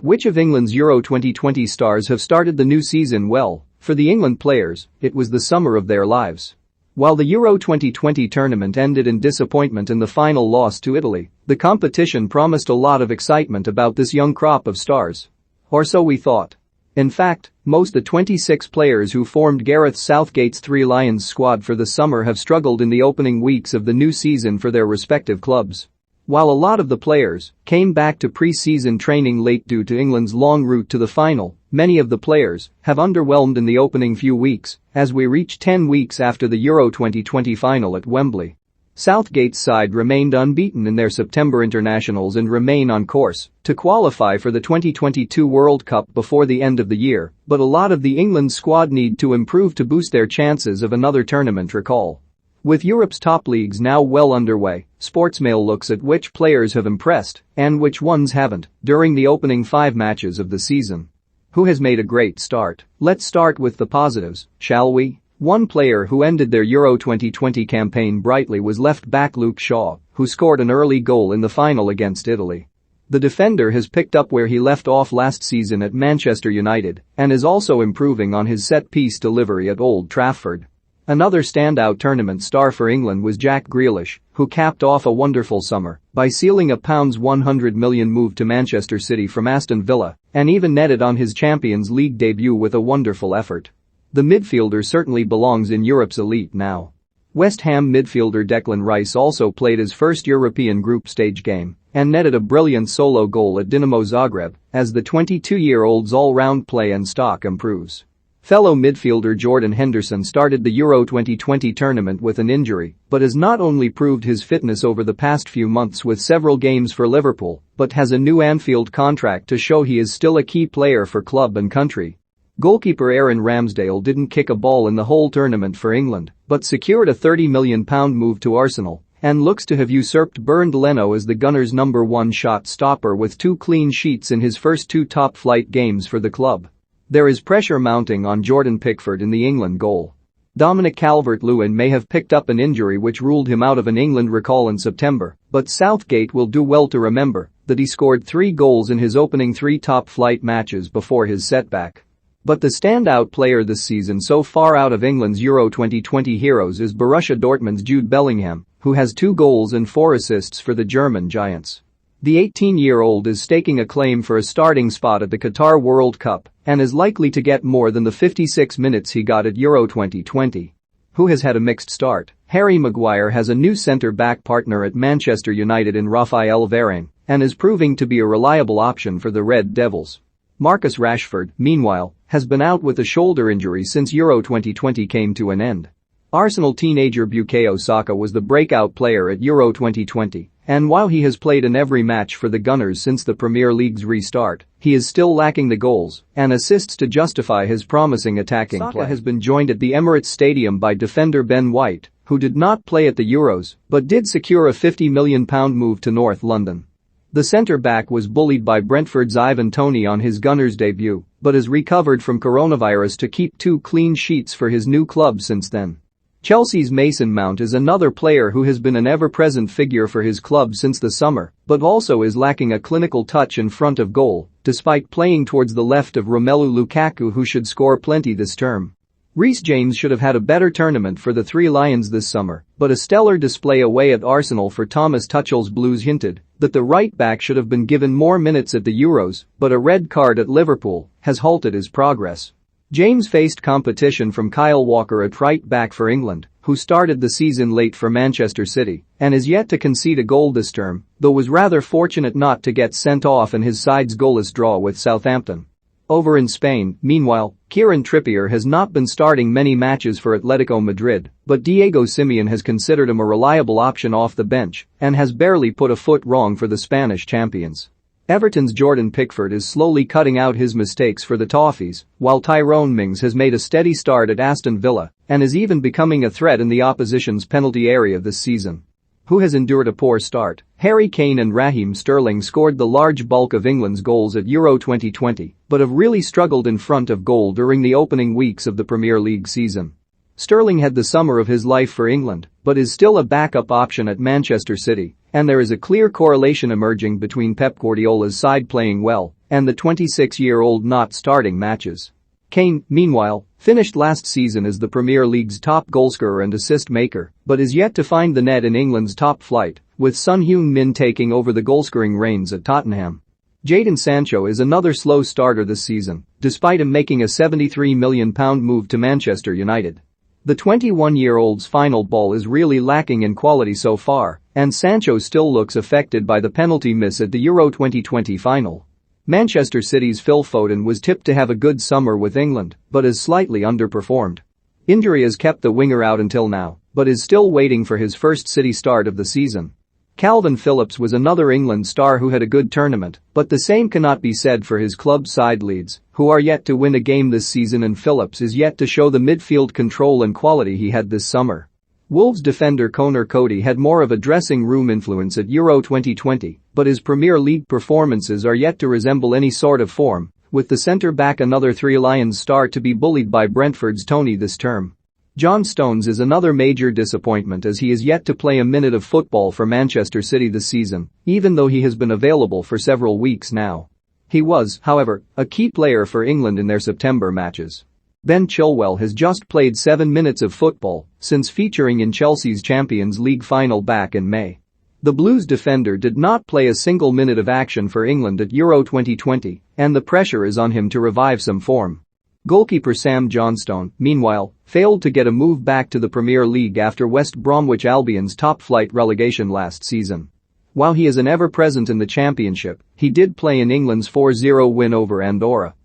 Which of England's Euro 2020 stars have started the new season well? For the England players, it was the summer of their lives. While the Euro 2020 tournament ended in disappointment in the final loss to Italy, the competition promised a lot of excitement about this young crop of stars. Or so we thought. In fact, most of the 26 players who formed Gareth Southgate's Three Lions squad for the summer have struggled in the opening weeks of the new season for their respective clubs. While a lot of the players came back to pre-season training late due to England's long route to the final, many of the players have underwhelmed in the opening few weeks as we reach 10 weeks after the Euro 2020 final at Wembley. Southgate's side remained unbeaten in their September internationals and remain on course to qualify for the 2022 World Cup before the end of the year, but a lot of the England squad need to improve to boost their chances of another tournament recall. With Europe's top leagues now well underway, Sportsmail looks at which players have impressed and which ones haven't during the opening 5 matches of the season. Who has made a great start? Let's start with the positives, shall we? One player who ended their Euro 2020 campaign brightly was left-back Luke Shaw, who scored an early goal in the final against Italy. The defender has picked up where he left off last season at Manchester United and is also improving on his set-piece delivery at Old Trafford. Another standout tournament star for England was Jack Grealish, who capped off a wonderful summer by sealing a £100 million move to Manchester City from Aston Villa and even netted on his Champions League debut with a wonderful effort. The midfielder certainly belongs in Europe's elite now. West Ham midfielder Declan Rice also played his first European group stage game and netted a brilliant solo goal at Dinamo Zagreb as the 22-year-old's all-round play and stock improves. Fellow midfielder Jordan Henderson started the Euro 2020 tournament with an injury but has not only proved his fitness over the past few months with several games for Liverpool but has a new Anfield contract to show he is still a key player for club and country. Goalkeeper Aaron Ramsdale didn't kick a ball in the whole tournament for England but secured a £30 million move to Arsenal and looks to have usurped Bernd Leno as the Gunners' number 1 shot stopper with 2 clean sheets in his first 2 top-flight games for the club. There is pressure mounting on Jordan Pickford in the England goal. Dominic Calvert-Lewin may have picked up an injury which ruled him out of an England recall in September, but Southgate will do well to remember that he scored 3 goals in his opening 3 top-flight matches before his setback. But the standout player this season so far out of England's Euro 2020 heroes is Borussia Dortmund's Jude Bellingham, who has 2 goals and 4 assists for the German Giants. The 18-year-old is staking a claim for a starting spot at the Qatar World Cup and is likely to get more than the 56 minutes he got at Euro 2020. Who has had a mixed start? Harry Maguire has a new centre-back partner at Manchester United in Raphael Varane and is proving to be a reliable option for the Red Devils. Marcus Rashford, meanwhile, has been out with a shoulder injury since Euro 2020 came to an end. Arsenal teenager Bukayo Saka was the breakout player at Euro 2020, and while he has played in every match for the Gunners since the Premier League's restart, he is still lacking the goals and assists to justify his promising attacking play. Saka has been joined at the Emirates Stadium by defender Ben White, who did not play at the Euros but did secure a £50 million move to North London. The centre-back was bullied by Brentford's Ivan Toney on his Gunners debut but has recovered from coronavirus to keep 2 clean sheets for his new club since then. Chelsea's Mason Mount is another player who has been an ever-present figure for his club since the summer, but also is lacking a clinical touch in front of goal, despite playing towards the left of Romelu Lukaku, who should score plenty this term. Reece James should have had a better tournament for the Three Lions this summer, but a stellar display away at Arsenal for Thomas Tuchel's Blues hinted that the right-back should have been given more minutes at the Euros, but a red card at Liverpool has halted his progress. James faced competition from Kyle Walker at right-back for England, who started the season late for Manchester City and is yet to concede a goal this term, though was rather fortunate not to get sent off in his side's goalless draw with Southampton. Over in Spain, meanwhile, Kieran Trippier has not been starting many matches for Atletico Madrid, but Diego Simeone has considered him a reliable option off the bench and has barely put a foot wrong for the Spanish champions. Everton's Jordan Pickford is slowly cutting out his mistakes for the Toffees, while Tyrone Mings has made a steady start at Aston Villa and is even becoming a threat in the opposition's penalty area this season. Who has endured a poor start? Harry Kane and Raheem Sterling scored the large bulk of England's goals at Euro 2020 but have really struggled in front of goal during the opening weeks of the Premier League season. Sterling had the summer of his life for England but is still a backup option at Manchester City, and there is a clear correlation emerging between Pep Guardiola's side playing well and the 26-year-old not starting matches. Kane, meanwhile, finished last season as the Premier League's top goalscorer and assist maker, but is yet to find the net in England's top flight, with Son Heung-min taking over the goalscoring reins at Tottenham. Jadon Sancho is another slow starter this season, despite him making a £73 million move to Manchester United. The 21-year-old's final ball is really lacking in quality so far, and Sancho still looks affected by the penalty miss at the Euro 2020 final. Manchester City's Phil Foden was tipped to have a good summer with England, but has slightly underperformed. Injury has kept the winger out until now, but is still waiting for his first City start of the season. Calvin Phillips was another England star who had a good tournament, but the same cannot be said for his club side Leeds, who are yet to win a game this season, and Phillips is yet to show the midfield control and quality he had this summer. Wolves defender Conor Cody had more of a dressing room influence at Euro 2020, but his Premier League performances are yet to resemble any sort of form, with the centre-back another Three Lions star to be bullied by Brentford's Tony this term. John Stones is another major disappointment as he is yet to play a minute of football for Manchester City this season, even though he has been available for several weeks now. He was, however, a key player for England in their September matches. Ben Chilwell has just played 7 minutes of football since featuring in Chelsea's Champions League final back in May. The Blues defender did not play a single minute of action for England at Euro 2020, and the pressure is on him to revive some form. Goalkeeper Sam Johnstone, meanwhile, failed to get a move back to the Premier League after West Bromwich Albion's top-flight relegation last season. While he is an ever-present in the Championship, he did play in England's 4-0 win over Andorra.